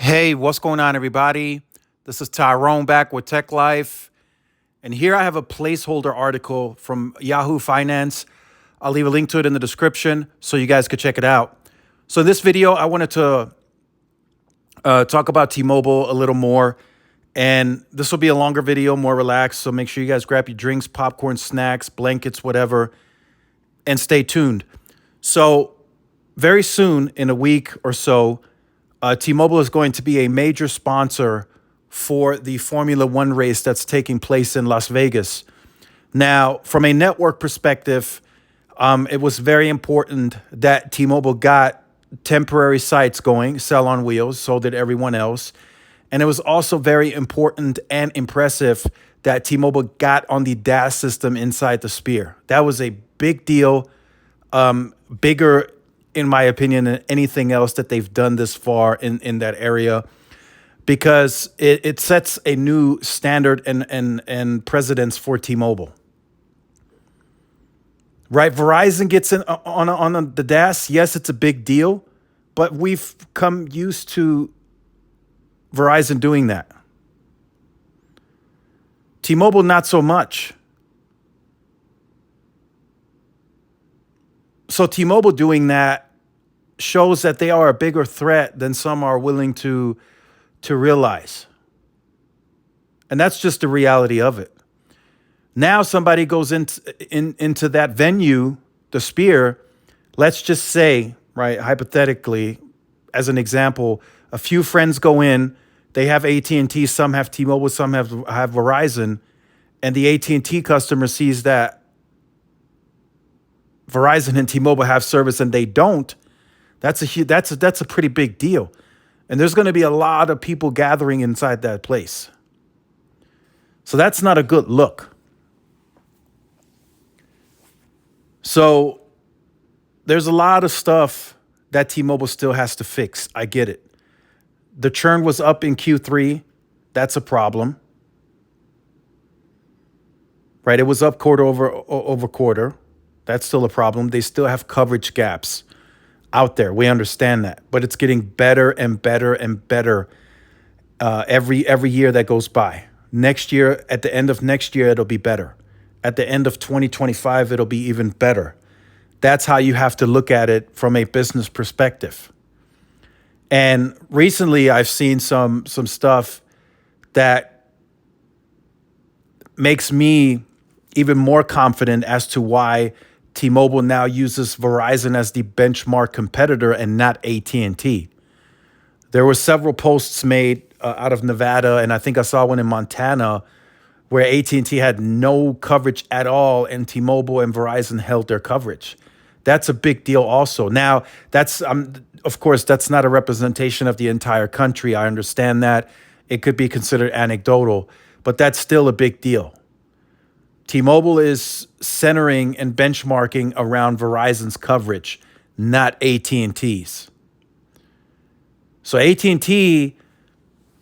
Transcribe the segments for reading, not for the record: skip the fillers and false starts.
Hey, what's going on, everybody? This is Tyrone back with Tech Life. And here I have a placeholder article from Yahoo Finance. I'll leave a link to it in the description so you guys could check it out. So, in this video, I wanted to talk about T-Mobile a little more. And this will be a longer video, more relaxed. So, make sure you guys grab your drinks, popcorn, snacks, blankets, whatever, and stay tuned. So, very soon, in a week or so, T-Mobile is going to be a major sponsor for the Formula One race that's taking place in Las Vegas. Now, from a network perspective, it was very important that T-Mobile got temporary sites going, sell on wheels, so did everyone else. And it was also very important and impressive that T-Mobile got on the DAS system inside the Sphere. That was a big deal, bigger in my opinion, than anything else that they've done this far in that area, because it sets a new standard and precedence for T-Mobile. Right? Verizon gets in on the DAS. Yes, it's a big deal, but we've come used to Verizon doing that. T-Mobile, not so much. So T-Mobile doing that shows that they are a bigger threat than some are willing to realize. And that's just the reality of it. Now somebody goes into that venue, the Sphere. Let's just say, right, hypothetically, as an example, a few friends go in, they have AT&T, some have T-Mobile, some have Verizon, and the AT&T customer sees that Verizon and T-Mobile have service and they don't. That's a pretty big deal. And there's going to be a lot of people gathering inside that place. So that's not a good look. So there's a lot of stuff that T-Mobile still has to fix. I get it. The churn was up in Q3. That's a problem. Right? It was up quarter over quarter. That's still a problem. They still have coverage gaps out there. We understand that, but it's getting better and better and better every year that goes by. Next year, at the end of next year, it'll be better. At the end of 2025, it'll be even better. That's how you have to look at it from a business perspective. And recently, I've seen some stuff that makes me even more confident as to why T-Mobile now uses Verizon as the benchmark competitor and not AT&T. There were several posts made out of Nevada, and I think I saw one in Montana, where AT&T had no coverage at all, and T-Mobile and Verizon held their coverage. That's a big deal also. Now, that's of course, that's not a representation of the entire country. I understand that. It could be considered anecdotal, but that's still a big deal. T-Mobile is centering and benchmarking around Verizon's coverage, not AT&T's. So AT&T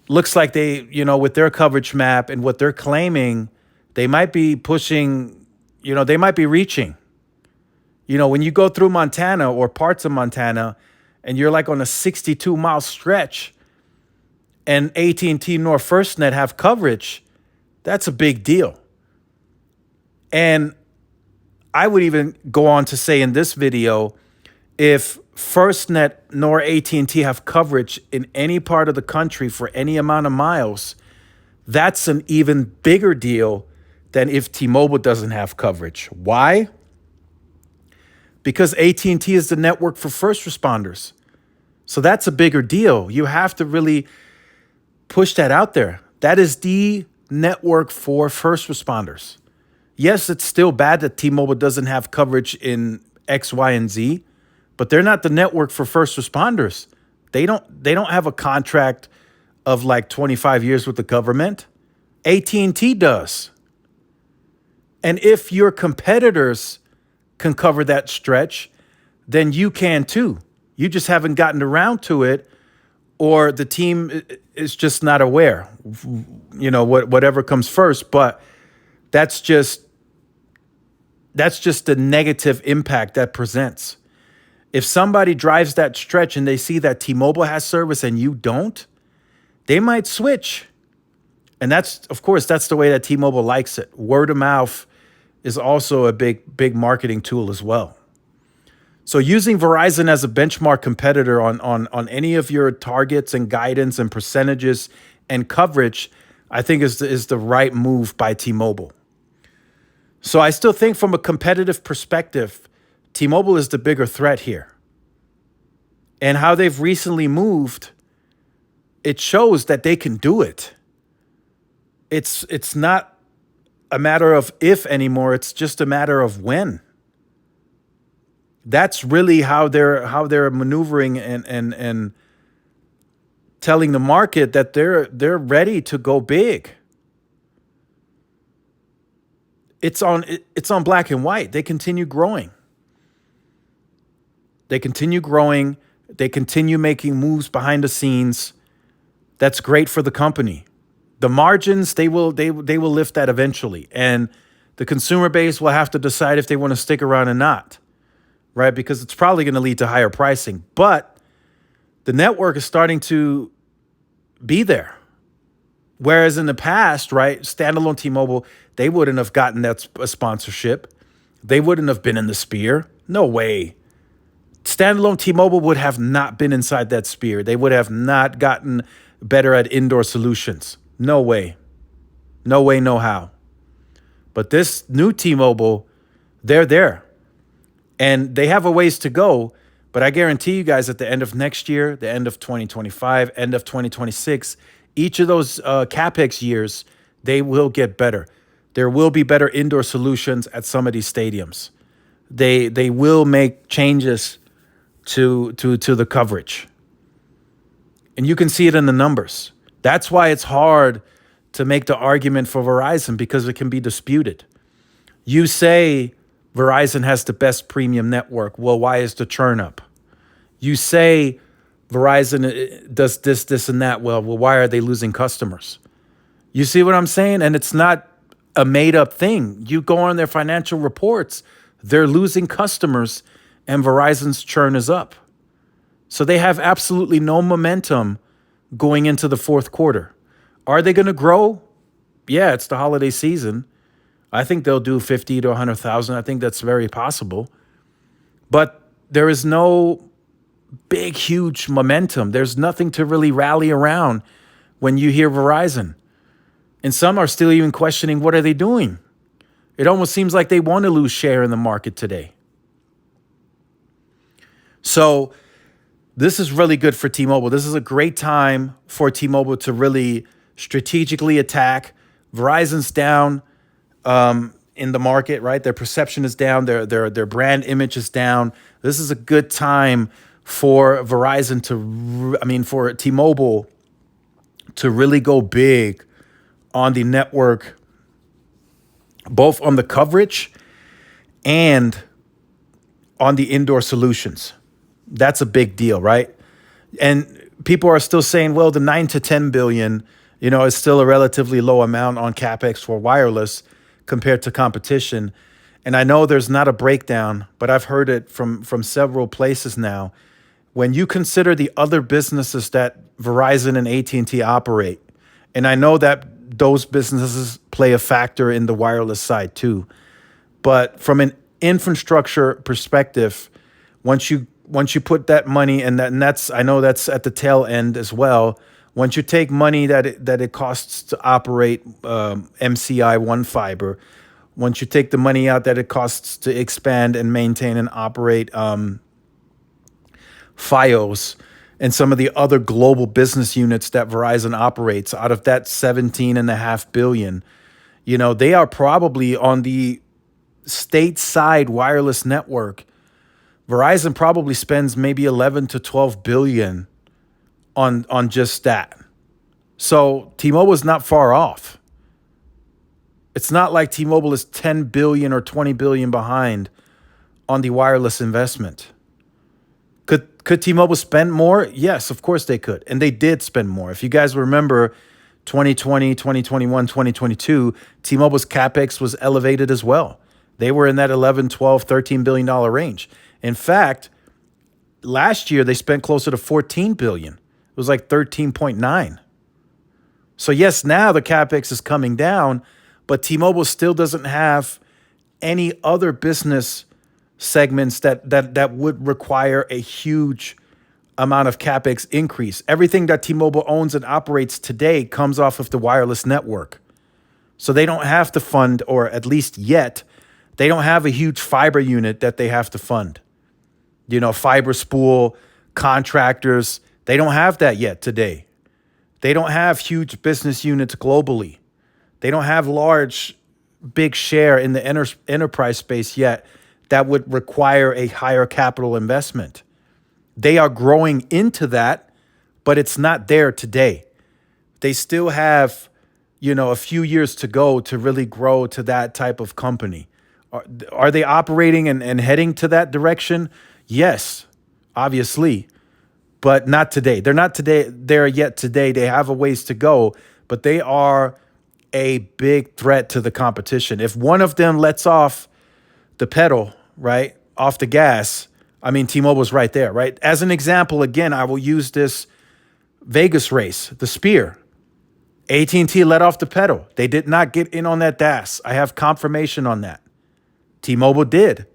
looks like they, with their coverage map and what they're claiming, they might be pushing, they might be reaching. When you go through Montana or parts of Montana and you're like on a 62-mile stretch and AT&T nor FirstNet have coverage, that's a big deal. And I would even go on to say in this video, if FirstNet nor AT&T have coverage in any part of the country for any amount of miles, that's an even bigger deal than if T-Mobile doesn't have coverage. Why? Because AT&T is the network for first responders. So that's a bigger deal. You have to really push that out there. That is the network for first responders. Yes, it's still bad that T-Mobile doesn't have coverage in X, Y, and Z, but they're not the network for first responders. They don't have a contract of like 25 years with the government. AT&T does. And if your competitors can cover that stretch, then you can too. You just haven't gotten around to it, or the team is just not aware. Whatever comes first, but that's just the negative impact that presents. If somebody drives that stretch and they see that T-Mobile has service and you don't, they might switch. And that's, of course, that's the way that T-Mobile likes it. Word of mouth is also a big marketing tool as well. So using Verizon as a benchmark competitor on any of your targets and guidance and percentages and coverage, I think is the right move by T-Mobile. So I still think from a competitive perspective, T-Mobile is the bigger threat here. And how they've recently moved, it shows that they can do it. It's not a matter of if anymore, it's just a matter of when. That's really how they're maneuvering and telling the market that they're ready to go big. It's on black and white. They continue growing. They continue growing. They continue making moves behind the scenes. That's great for the company. The margins, they will lift that eventually. And the consumer base will have to decide if they want to stick around or not, right? Because it's probably going to lead to higher pricing. But the network is starting to be there. Whereas in the past, right, standalone T-Mobile, they wouldn't have gotten that sponsorship. They wouldn't have been in the Sphere. No way. Standalone T-Mobile would have not been inside that Sphere. They would have not gotten better at indoor solutions. No way. No way, no how. But this new T-Mobile, they're there. And they have a ways to go. But I guarantee you guys at the end of next year, the end of 2025, end of 2026, each of those capex years, they will get better. There will be better indoor solutions at some of these stadiums. They will make changes to the coverage. And you can see it in the numbers. That's why it's hard to make the argument for Verizon, because it can be disputed. You say Verizon has the best premium network. Well, why is the churn up? You say Verizon does this, and that. Well, why are they losing customers? You see what I'm saying? And it's not a made-up thing. You go on their financial reports, they're losing customers, and Verizon's churn is up. So they have absolutely no momentum going into the fourth quarter. Are they going to grow? Yeah, it's the holiday season. I think they'll do 50 to 100,000. I think that's very possible. But there is no big, huge momentum. There's nothing to really rally around when you hear Verizon. And some are still even questioning, what are they doing? It almost seems like they want to lose share in the market today. So this is really good for T-Mobile. This is a great time for T-Mobile to really strategically attack. Verizon's down in the market, right? Their perception is down. Their brand image is down. This is a good time for Verizon for T-Mobile to really go big on the network, both on the coverage and on the indoor solutions. That's a big deal, right? And people are still saying, well, the 9 to 10 billion, is still a relatively low amount on capex for wireless compared to competition. And I know there's not a breakdown, but I've heard it from several places now. When you consider the other businesses that Verizon and AT&T operate, and I know that those businesses play a factor in the wireless side too, but from an infrastructure perspective, once you put that money, and that's, I know that's at the tail end as well. Once you take money that it costs to operate MCI One Fiber, once you take the money out that it costs to expand and maintain and operate Fios and some of the other global business units that Verizon operates, out of that $17.5 billion, they are probably on the stateside wireless network. Verizon probably spends maybe 11 to 12 billion on just that. So T-Mobile is not far off. It's not like T-Mobile is 10 billion or 20 billion behind on the wireless investment. Could T-Mobile spend more? Yes, of course they could. And they did spend more. If you guys remember 2020, 2021, 2022, T-Mobile's capex was elevated as well. They were in that 11, 12, $13 billion range. In fact, last year they spent closer to $14 billion. It was like 13.9. So yes, now the capex is coming down, but T-Mobile still doesn't have any other business segments that would require a huge amount of capex increase. Everything that T-Mobile owns and operates today comes off of the wireless network. So they don't have to fund, or at least yet, they don't have a huge fiber unit that they have to fund. Fiber spool, contractors, they don't have that yet today. They don't have huge business units globally. They don't have big share in the enterprise space yet that would require a higher capital investment. They are growing into that, but it's not there today. They still have, a few years to go to really grow to that type of company. Are they operating and heading to that direction? Yes, obviously, but not today. They're not there yet today. They have a ways to go, but they are a big threat to the competition. If one of them lets off the pedal, right, off the gas, I mean, T-Mobile's right there, right? As an example, again, I will use this Vegas race, the Spear. AT&T let off the pedal. They did not get in on that DAS. I have confirmation on that. T-Mobile did.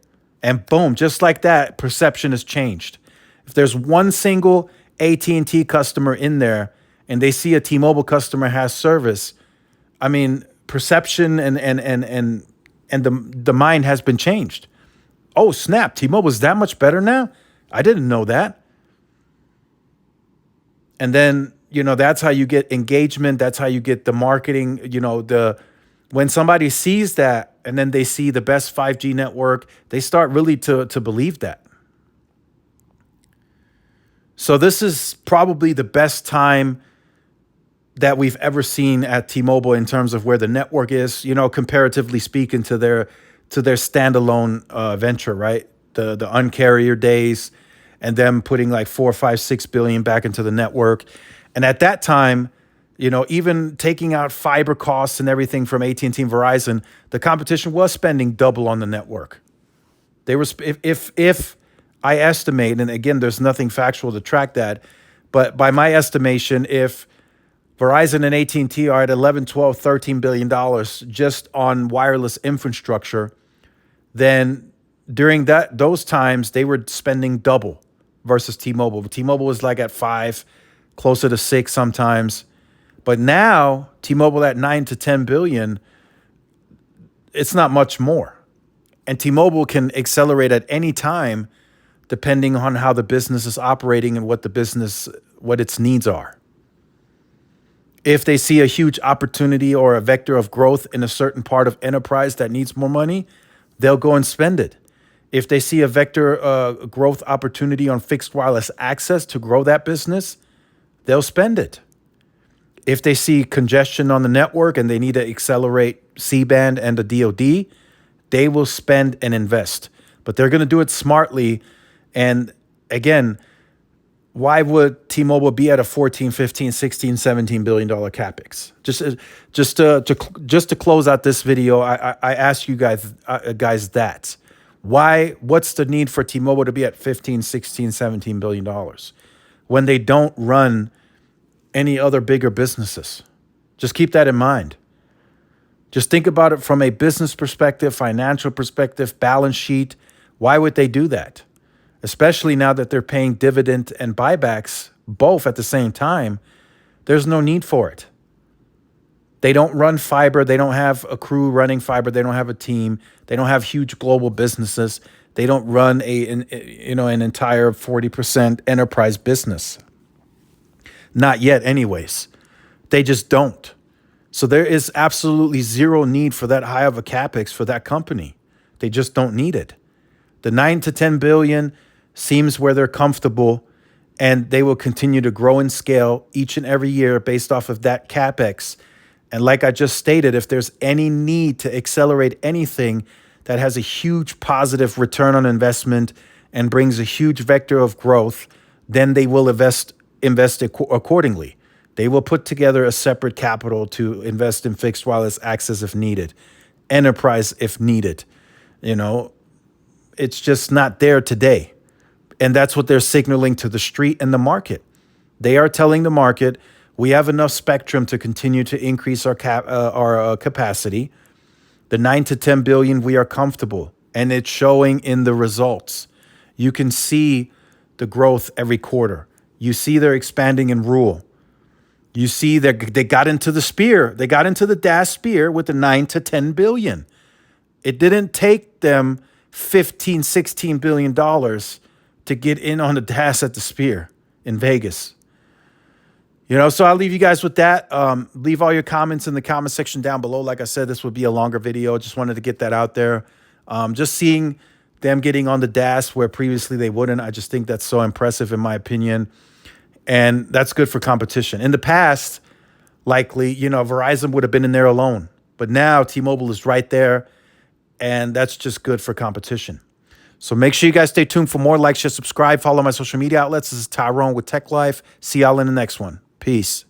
And boom, just like that, perception has changed. If there's one single AT&T customer in there and they see a T-Mobile customer has service, I mean, perception and the mind has been changed. Oh, snap, T-Mobile's that much better now? I didn't know that. And then, that's how you get engagement. That's how you get the marketing, when somebody sees that and then they see the best 5G network, they start really to believe that. So this is probably the best time that we've ever seen at T-Mobile in terms of where the network is, comparatively speaking to their standalone venture, right? The uncarrier days and them putting like 4, 5, 6 billion back into the network. And at that time, even taking out fiber costs and everything from AT&T and Verizon, the competition was spending double on the network. They were, if I estimate, and again, there's nothing factual to track that, but by my estimation, if Verizon and AT&T are at 11, 12, 13 billion dollars just on wireless infrastructure, then during those times they were spending double versus T-Mobile. T-Mobile was like at 5, closer to 6 sometimes. But now T-Mobile at 9 to 10 billion, it's not much more. And T-Mobile can accelerate at any time depending on how the business is operating and what its needs are. If they see a huge opportunity or a vector of growth in a certain part of enterprise that needs more money, they'll go and spend it. If they see a vector growth opportunity on fixed wireless access to grow that business, they'll spend it. If they see congestion on the network and they need to accelerate C-band and the DoD, they will spend and invest. But they're going to do it smartly. And again, why would T-Mobile be at a 14, 15, 16, 17 billion dollar capex? Just to close out this video, I ask you guys that. Why? What's the need for T-Mobile to be at 15, 16, 17 billion dollars when they don't run any other bigger businesses? Just keep that in mind. Just think about it from a business perspective, financial perspective, balance sheet. Why would they do that? Especially now that they're paying dividend and buybacks both at the same time. There's no need for it. They don't run fiber. They don't have a crew running fiber. They don't have a team. They don't have huge global businesses. They don't run an entire 40% enterprise business. Not yet, anyways. They just don't. So there is absolutely zero need for that high of a capex for that company. They just don't need it. The 9 to 10 billion seems where they're comfortable, and they will continue to grow in scale each and every year based off of that capex. And like I just stated, if there's any need to accelerate anything that has a huge positive return on investment and brings a huge vector of growth, then they will invest accordingly. They will put together a separate capital to invest in fixed wireless access if needed, enterprise if needed. It's just not there today. And that's what they're signaling to the street and the market. They are telling the market, We have enough spectrum to continue to increase our capacity. The 9 to 10 billion, we are comfortable, and it's showing in the results. You can see the growth every quarter. You see they're expanding in rural. You see they got into the spear. They got into the DAS spear with the 9 to 10 billion. It didn't take them 15, 16 billion dollars to get in on the DAS at the spear in Vegas. So I'll leave you guys with that. Leave all your comments in the comment section down below. Like I said, this would be a longer video. Just wanted to get that out there. Just seeing them getting on the DAS where previously they wouldn't. I just think that's so impressive in my opinion. And that's good for competition. In the past, likely, Verizon would have been in there alone. But now T-Mobile is right there. And that's just good for competition. So make sure you guys stay tuned for more. Like, share, subscribe, follow my social media outlets. This is Tyrone with Tech Life. See y'all in the next one. Peace.